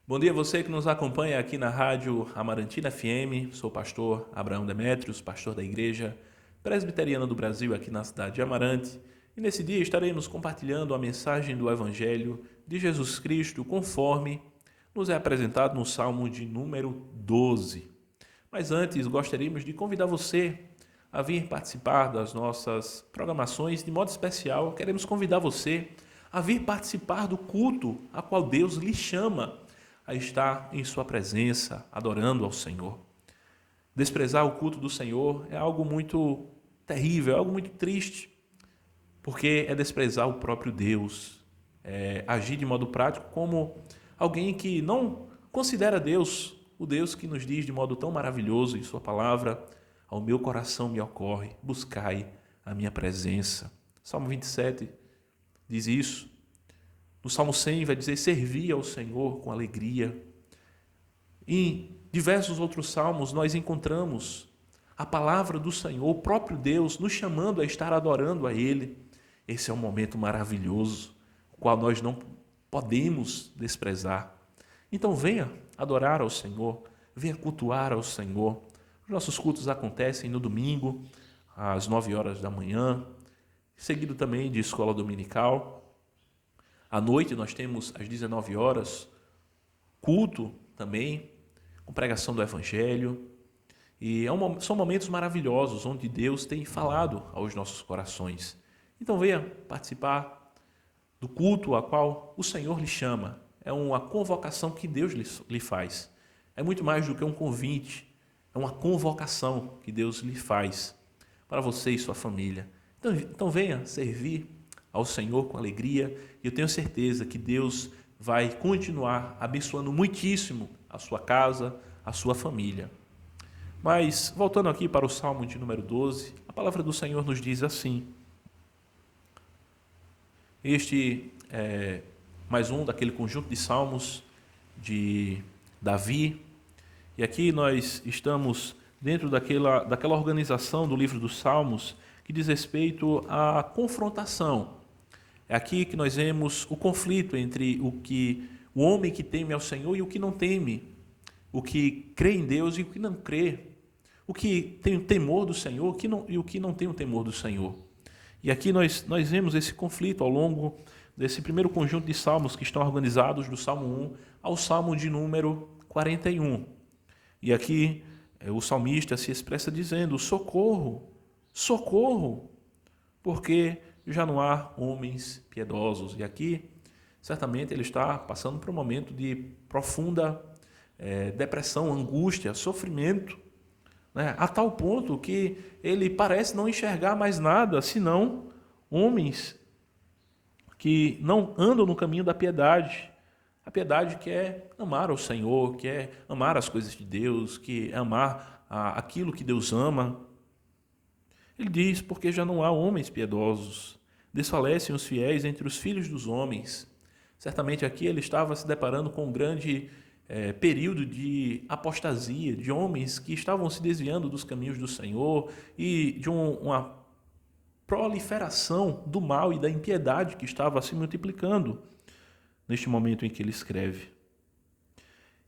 Bom dia a você que nos acompanha aqui na Rádio Amarantina FM. Sou o pastor Abraão Demétrios, pastor da Igreja Presbiteriana do Brasil aqui na cidade de Amarante. E nesse dia estaremos compartilhando a mensagem do Evangelho de Jesus Cristo conforme nos é apresentado no Salmo de número 12. Mas antes, gostaríamos de convidar você a vir participar das nossas programações. De modo especial, queremos convidar você a vir participar do culto a qual Deus lhe chama a estar em sua presença, adorando ao Senhor. Desprezar o culto do Senhor é algo muito terrível, é algo muito triste, porque é desprezar o próprio Deus, é agir de modo prático como alguém que não considera Deus, o Deus que nos diz de modo tão maravilhoso em sua palavra: ao meu coração me ocorre, buscai a minha presença. Salmo 27 diz isso. No Salmo 100 vai dizer: servi ao Senhor com alegria. Em diversos outros salmos nós encontramos a palavra do Senhor, o próprio Deus, nos chamando a estar adorando a Ele. Esse é um momento maravilhoso, o qual nós não podemos desprezar. Então venha adorar ao Senhor, venha cultuar ao Senhor. Os nossos cultos acontecem no domingo, às 9 horas da manhã, seguido também de escola dominical. À noite nós temos às 19 horas culto também, com pregação do Evangelho. E são momentos maravilhosos onde Deus tem falado aos nossos corações. Então venha participar do culto a qual o Senhor lhe chama. É uma convocação que Deus lhe faz. É muito mais do que um convite, é uma convocação que Deus lhe faz para você e sua família. Então venha servir ao Senhor com alegria, e eu tenho certeza que Deus vai continuar abençoando muitíssimo a sua casa, a sua família. Mas, voltando aqui para o Salmo de número 12, a palavra do Senhor nos diz assim: este é mais um daquele conjunto de salmos de Davi, e aqui nós estamos dentro daquela organização do livro dos Salmos que diz respeito à confrontação. É aqui que nós vemos o conflito entre o homem que teme ao Senhor e o que não teme, o que crê em Deus e o que não crê, o que tem o temor do Senhor e o que não tem o temor do Senhor. E aqui nós vemos esse conflito ao longo desse primeiro conjunto de salmos que estão organizados do Salmo 1 ao Salmo de número 41. E aqui o salmista se expressa dizendo: socorro, socorro, porque já não há homens piedosos. E aqui, certamente, ele está passando por um momento de profunda depressão, angústia, sofrimento, né? A tal ponto que ele parece não enxergar mais nada, senão homens que não andam no caminho da piedade. A piedade que é amar ao Senhor, que é amar as coisas de Deus, que é amar aquilo que Deus ama. Ele diz: porque já não há homens piedosos, desfalecem os fiéis entre os filhos dos homens. Certamente aqui ele estava se deparando com um grande período de apostasia, de homens que estavam se desviando dos caminhos do Senhor e de uma proliferação do mal e da impiedade que estava se multiplicando neste momento em que ele escreve.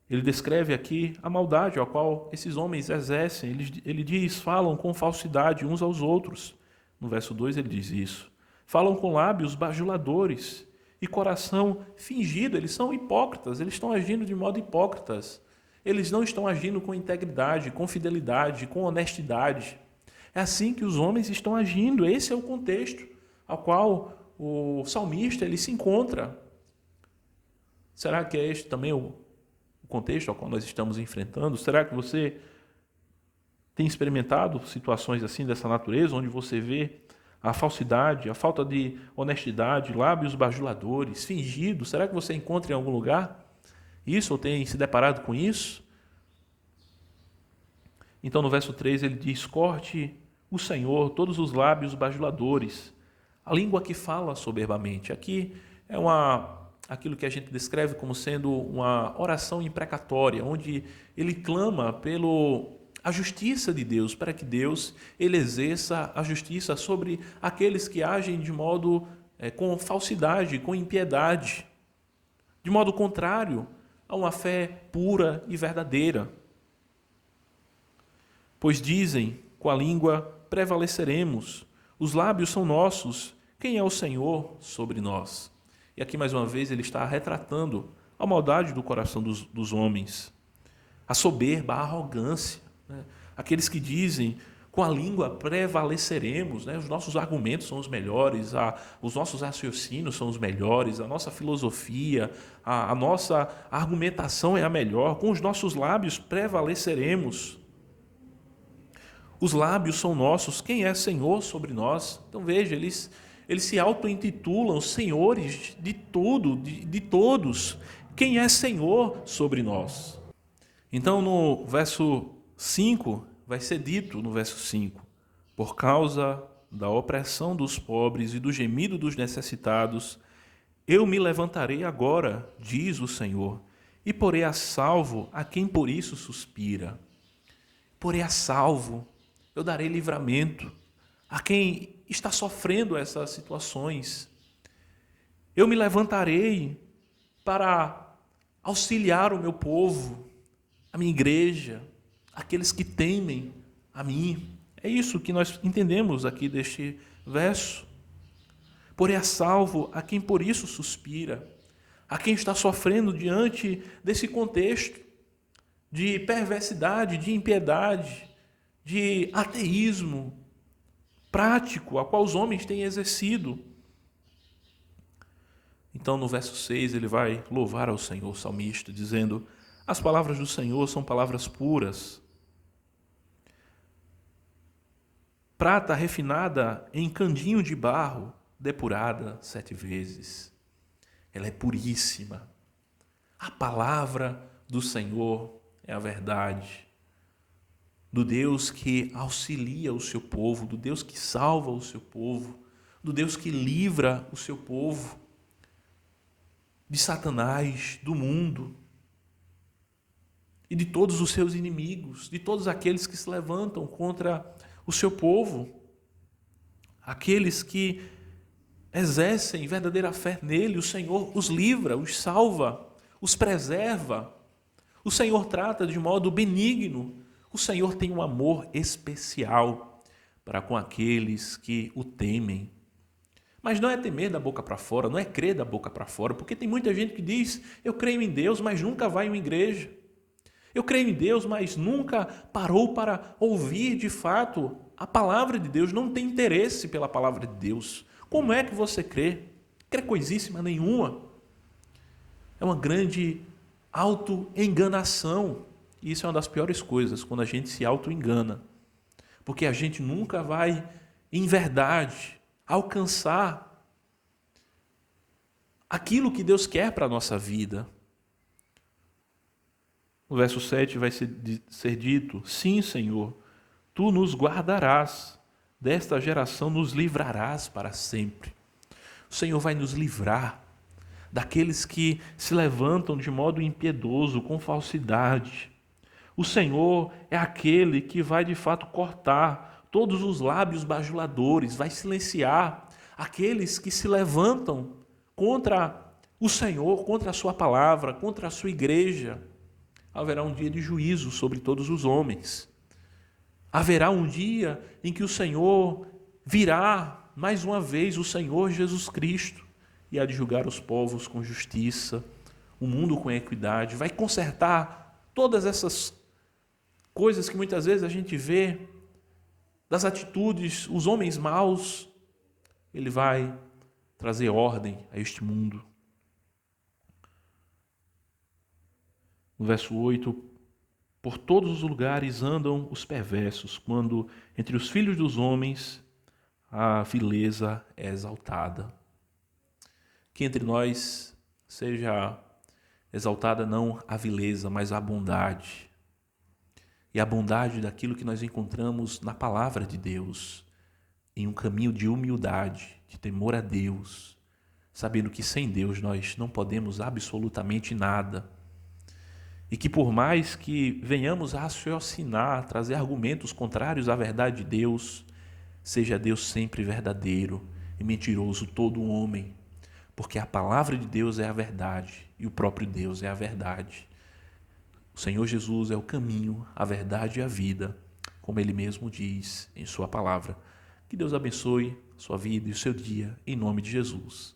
Ele descreve aqui a maldade a qual esses homens exercem. Ele diz: falam com falsidade uns aos outros. No verso 2 ele diz isso. Falam com lábios bajuladores e coração fingido. Eles são hipócritas, eles estão agindo de modo hipócritas. Eles não estão agindo com integridade, com fidelidade, com honestidade. É assim que os homens estão agindo. Esse é o contexto ao qual o salmista ele se encontra. Será que é este também o contexto ao qual nós estamos enfrentando? Será que você tem experimentado situações assim dessa natureza, onde você vê a falsidade, a falta de honestidade, lábios bajuladores, fingidos? Será que você encontra em algum lugar isso ou tem se deparado com isso? Então no verso 3 ele diz: corte o Senhor todos os lábios bajuladores, a língua que fala soberbamente. Aqui é aquilo que a gente descreve como sendo uma oração imprecatória, onde ele clama a justiça de Deus, para que Deus ele exerça a justiça sobre aqueles que agem de modo com falsidade, com impiedade. De modo contrário a uma fé pura e verdadeira. Pois dizem, com a língua prevaleceremos, os lábios são nossos, quem é o Senhor sobre nós? E aqui mais uma vez ele está retratando a maldade do coração dos homens, a soberba, a arrogância, né? Aqueles que dizem, com a língua prevaleceremos, né? Os nossos argumentos são os melhores, os nossos raciocínios são os melhores, a nossa filosofia, a nossa argumentação é a melhor, com os nossos lábios prevaleceremos. Os lábios são nossos, quem é Senhor sobre nós? Então veja, eles se auto-intitulam senhores de tudo, de todos. Quem é Senhor sobre nós? Então no verso 5, vai ser dito no verso 5, por causa da opressão dos pobres e do gemido dos necessitados, eu me levantarei agora, diz o Senhor, e porei a salvo a quem por isso suspira. Porei a salvo, eu darei livramento a quem está sofrendo essas situações. Eu me levantarei para auxiliar o meu povo, a minha igreja, aqueles que temem a mim. É isso que nós entendemos aqui deste verso. Porém, a salvo a quem por isso suspira, a quem está sofrendo diante desse contexto de perversidade, de impiedade, de ateísmo prático, a qual os homens têm exercido. Então, no verso 6, ele vai louvar ao Senhor, o salmista, dizendo: as palavras do Senhor são palavras puras, prata refinada em candinho de barro, depurada 7 vezes. Ela é puríssima. A palavra do Senhor é a verdade, do Deus que auxilia o seu povo, do Deus que salva o seu povo, do Deus que livra o seu povo de Satanás, do mundo e de todos os seus inimigos, de todos aqueles que se levantam contra o seu povo, aqueles que exercem verdadeira fé nele. O Senhor os livra, os salva, os preserva. O Senhor trata de modo benigno. O Senhor tem um amor especial para com aqueles que o temem. Mas não é temer da boca para fora, não é crer da boca para fora, porque tem muita gente que diz: eu creio em Deus, mas nunca vai em uma igreja. Eu creio em Deus, mas nunca parou para ouvir de fato a palavra de Deus, não tem interesse pela palavra de Deus. Como é que você crê? Crê coisíssima nenhuma. É uma grande auto-enganação. E isso é uma das piores coisas, quando a gente se auto-engana. Porque a gente nunca vai, em verdade, alcançar aquilo que Deus quer para a nossa vida. No verso 7 vai ser dito: sim, Senhor, tu nos guardarás, desta geração nos livrarás para sempre. O Senhor vai nos livrar daqueles que se levantam de modo impiedoso, com falsidade. O Senhor é aquele que vai de fato cortar todos os lábios bajuladores, vai silenciar aqueles que se levantam contra o Senhor, contra a sua palavra, contra a sua igreja. Haverá um dia de juízo sobre todos os homens. Haverá um dia em que o Senhor virá, mais uma vez, o Senhor Jesus Cristo, e há de julgar os povos com justiça, o mundo com equidade, vai consertar todas essas coisas que muitas vezes a gente vê, das atitudes, os homens maus. Ele vai trazer ordem a este mundo. No verso 8, por todos os lugares andam os perversos, quando entre os filhos dos homens a vileza é exaltada. Que entre nós seja exaltada não a vileza, mas a bondade. E a bondade daquilo que nós encontramos na palavra de Deus, em um caminho de humildade, de temor a Deus, sabendo que sem Deus nós não podemos absolutamente nada. E que por mais que venhamos a raciocinar, trazer argumentos contrários à verdade de Deus, seja Deus sempre verdadeiro e mentiroso todo homem, porque a palavra de Deus é a verdade e o próprio Deus é a verdade. O Senhor Jesus é o caminho, a verdade e a vida, como Ele mesmo diz em Sua palavra. Que Deus abençoe sua vida e o seu dia, em nome de Jesus.